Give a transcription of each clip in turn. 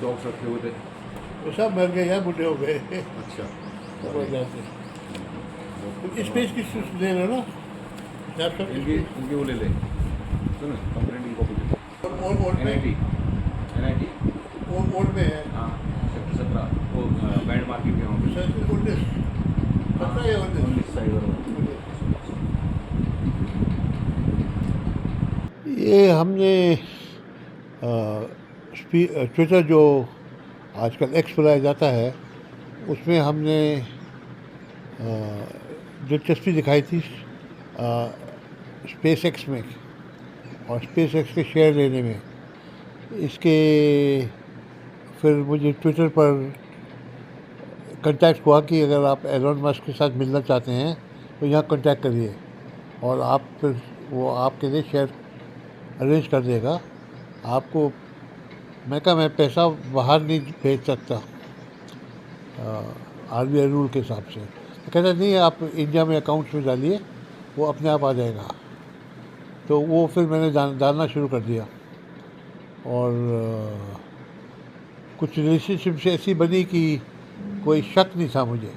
Dogs रखे हुए थे? वो सब मर गए या बुढ़े हो गए। अच्छा। सब मर जाते। तो स्पेस की ले लो ना आप सब इनकी इनकी वो ले ले, सुनो कंप्लेंट की कॉपी ले। ओल्ड में एनआईटी एनआईटी ओल्ड में है हाँ, सेक्टर 17 वो बैंड मार्केट के वहाँ पे। सर ओल्डेस्ट पता है ओल्डेस्ट 19 साइबर में। ये हमने ट्विटर जो आजकल एक्स बुलाया जाता है उसमें हमने दिलचस्पी दिखाई थी स्पेस एक्स में और स्पेस एक्स के शेयर लेने में। इसके फिर मुझे ट्विटर पर कांटेक्ट हुआ कि अगर आप एलोन मस्क के साथ मिलना चाहते हैं तो यहाँ कांटेक्ट करिए और आप फिर वो आपके लिए शेयर अरेंज कर देगा आपको। मैं कहा मैं पैसा बाहर नहीं भेज सकता RBI रूल के हिसाब से। तो कहता नहीं आप इंडिया में अकाउंट्स में डालिए वो अपने आप आ जाएगा। तो वो फिर मैंने डालना शुरू कर दिया और कुछ रिलेशनशिप से ऐसी बनी कि कोई शक नहीं था मुझे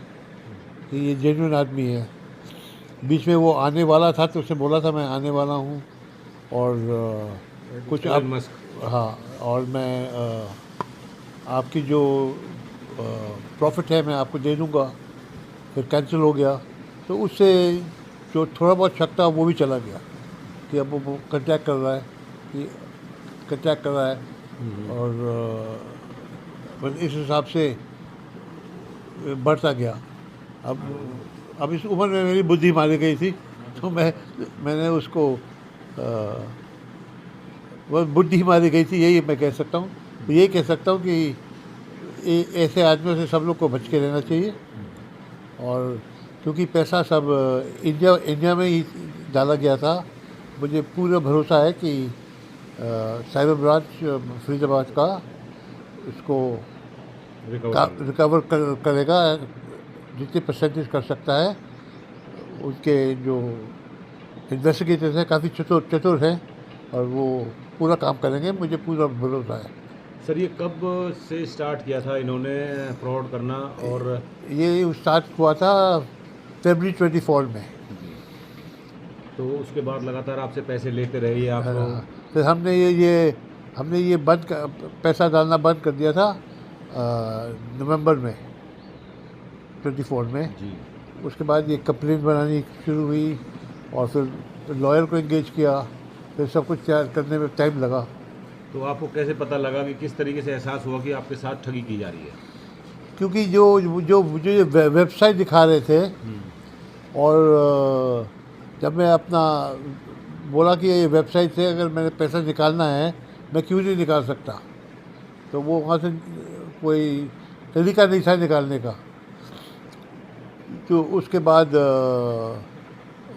कि ये जेन्युइन आदमी है। बीच में वो आने वाला था तो उसने बोला था मैं आने वाला हूँ और कुछ अब हाँ और मैं आपकी जो प्रॉफिट है मैं आपको दे दूँगा। फिर कैंसिल हो गया तो उससे जो थोड़ा बहुत शक था वो भी चला गया कि अब वो कांटेक्ट कर रहा है कि कांटेक्ट कर रहा है और बस इस हिसाब से बढ़ता गया। अब इस उम्र में मेरी बुद्धि मारी गई थी तो मैंने उसको वो बुद्धि मारी गई थी यही मैं कह सकता हूँ। यही कह सकता हूँ कि ऐसे आदमियों से सब लोग को बच के रहना चाहिए। और क्योंकि पैसा सब इंडिया में ही डाला गया था मुझे पूरा भरोसा है कि साइबर ब्रांच फरीदाबाद का इसको रिकवर करेगा जितने परसेंटेज कर सकता है। उसके जो इन्वेस्टिगेटर्स हैं काफ़ी चतुर हैं और वो पूरा काम करेंगे मुझे पूरा भरोसा है। सर ये कब से स्टार्ट किया था इन्होंने फ्रॉड करना? और ये स्टार्ट हुआ था फरवरी 24 में। तो उसके बाद लगातार आपसे पैसे लेते रहे ये आप? फिर हमने ये पैसा डालना बंद कर दिया था नवंबर में 24 में जी। उसके बाद ये कंप्लेंट बनानी शुरू हुई और फिर लॉयर को एंगेज किया। फिर सब कुछ तैयार करने में टाइम लगा। तो आपको कैसे पता लगा कि किस तरीके से एहसास हुआ कि आपके साथ ठगी की जा रही है? क्योंकि जो मुझे वेबसाइट दिखा रहे थे और जब मैं अपना बोला कि ये वेबसाइट से अगर मैंने पैसा निकालना है मैं क्यों नहीं निकाल सकता तो वो वहाँ से कोई तरीका नहीं था निकालने का। तो उसके बाद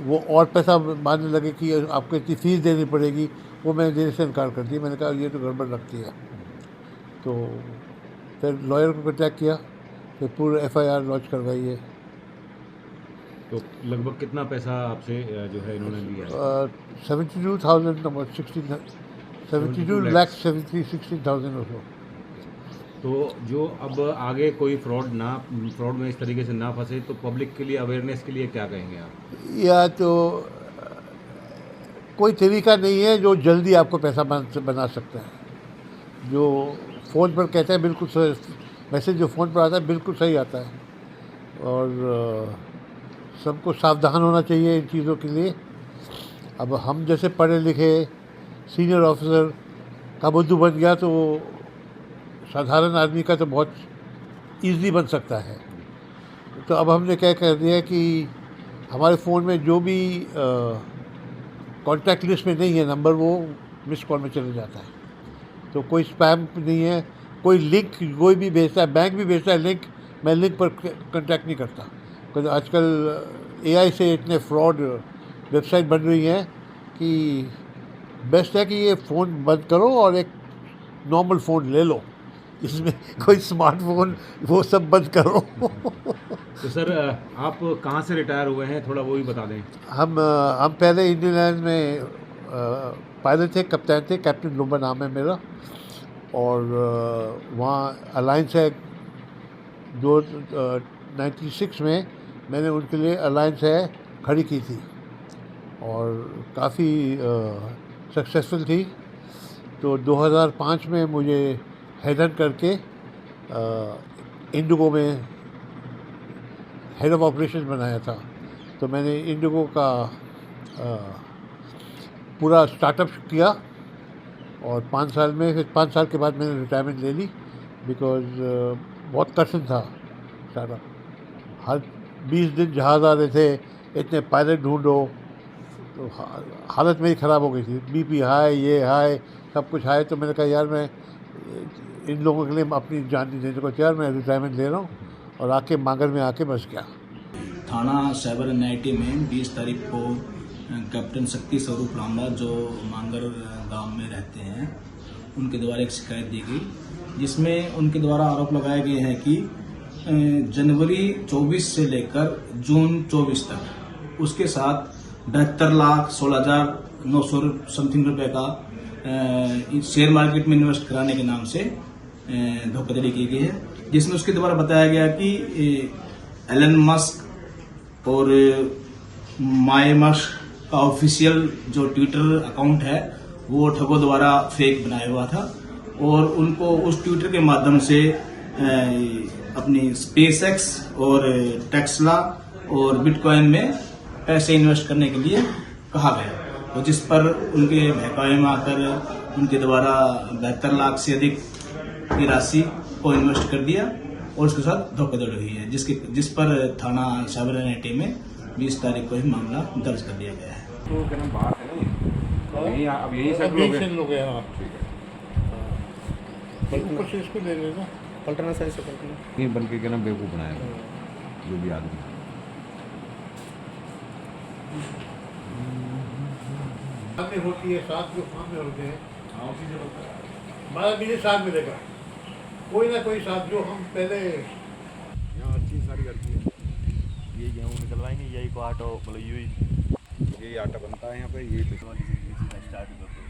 वो और पैसा मांगने लगे कि आपको इतनी फीस देनी पड़ेगी। वो मैंने देने से इनकार कर दिया। मैंने कहा ये तो गड़बड़ लगती है। तो फिर लॉयर को कांटेक्ट किया फिर पूरा FIR लॉन्च करवाई है। तो लगभग कितना पैसा आपसे जो है इन्होंने लिया? 72,000 और सो। तो जो अब आगे कोई फ्रॉड में इस तरीके से ना फंसे तो पब्लिक के लिए अवेयरनेस के लिए क्या कहेंगे आप? या तो कोई तरीका नहीं है जो जल्दी आपको पैसा बना सकता है। जो फ़ोन पर कहते हैं बिल्कुल मैसेज जो फ़ोन पर आता है बिल्कुल सही आता है और सबको सावधान होना चाहिए इन चीज़ों के लिए। अब हम जैसे पढ़े लिखे सीनियर ऑफिसर का बुद्धू बन गया तो साधारण आदमी का तो बहुत ईज़िली बन सकता है। तो अब हमने क्या कर दिया कि हमारे फ़ोन में जो भी कॉन्टैक्ट लिस्ट में नहीं है नंबर वो मिस कॉल में चले जाता है। तो कोई स्पैम नहीं है। कोई लिंक कोई भी भेजता है बैंक भी भेजता है लिंक मैं लिंक पर कांटेक्ट नहीं करता क्योंकि आजकल AI से इतने फ्रॉड वेबसाइट बन रही हैं कि बेस्ट है कि ये फ़ोन बंद करो और एक नॉर्मल फ़ोन ले लो इसमें कोई स्मार्टफोन वो सब बंद करो। तो सर आप कहाँ से रिटायर हुए हैं थोड़ा वो भी बता दें। हम पहले इंडियन एयरलाइंस में पायलट थे कप्तान थे कैप्टन लोबा नाम है मेरा। और वहाँ अलायंस है जो 96 में मैंने उनके लिए अलायंस है खड़ी की थी और काफ़ी सक्सेसफुल थी। तो 2005 में मुझे हेडन करके इंडिगो में हेड ऑफ ऑपरेशन बनाया था। तो मैंने इंडिगो का पूरा स्टार्टअप किया और 5 साल में, फिर 5 साल के बाद मैंने रिटायरमेंट ले ली बिकॉज़ बहुत कठिन था स्टार्टअप। हर 20 दिन जहाज़ आ रहे थे, इतने पायलट ढूंढो, तो हालत मेरी ख़राब हो गई थी। बीपी हाई, ये हाई, सब कुछ हाई। तो मैंने कहा यार मैं इन लोगों के लिए अपनी जान नहीं देने को तैयार, मैं रिटायरमेंट ले रहा हूँ और आके मांगर में आके बस गया। थाना साइबर एनआईटी में 20 तारीख को कैप्टन शक्ति स्वरूप रामला जो मांगर गांव में रहते हैं उनके द्वारा एक शिकायत दी गई, जिसमें उनके द्वारा आरोप लगाए गए हैं कि जनवरी 24 से लेकर जून 24 तक उसके साथ 72,16,900 समथिंग रुपए का शेयर मार्केट में इन्वेस्ट कराने के नाम से धोखाधड़ी की गई है, जिसमें उसके द्वारा बताया गया कि एलन मस्क और माय मस्क का ऑफिशियल जो ट्विटर अकाउंट है वो ठगों द्वारा फेक बनाया हुआ था और उनको उस ट्विटर के माध्यम से अपनी स्पेसएक्स और टेस्ला और बिटकॉइन में पैसे इन्वेस्ट करने के लिए कहा गया, तो जिस पर उनके बहकावे में आकर उनके द्वारा 72 लाख से अधिक की राशि को इन्वेस्ट कर दिया और उसके साथ धोखाधड़ी हुई है, जिस पर थाना साइबर एनआईटी में 20 तारीख को ही मामला दर्ज कर दिया गया है। तो क्या नाम बात है ना ये, अब यही सब लोग हैं। हाँ, ऊपर से इसको ले लेना, पलटना सही से पलटना। ये बन के क्या नाम बेवकूफ़ बनाया जो भी आदमी। सामने होती है, साथ जो सामने होते हैं हमारा मेरे साथ मिलेगा, कोई ना कोई साथ जो हम पहले यहाँ हर चीज़ सारी करती है। ये गेहूँ निकलवाएंगे, यही को आटो मतलब यही यही आटा बनता है यहाँ पे, यही स्टार्ट करते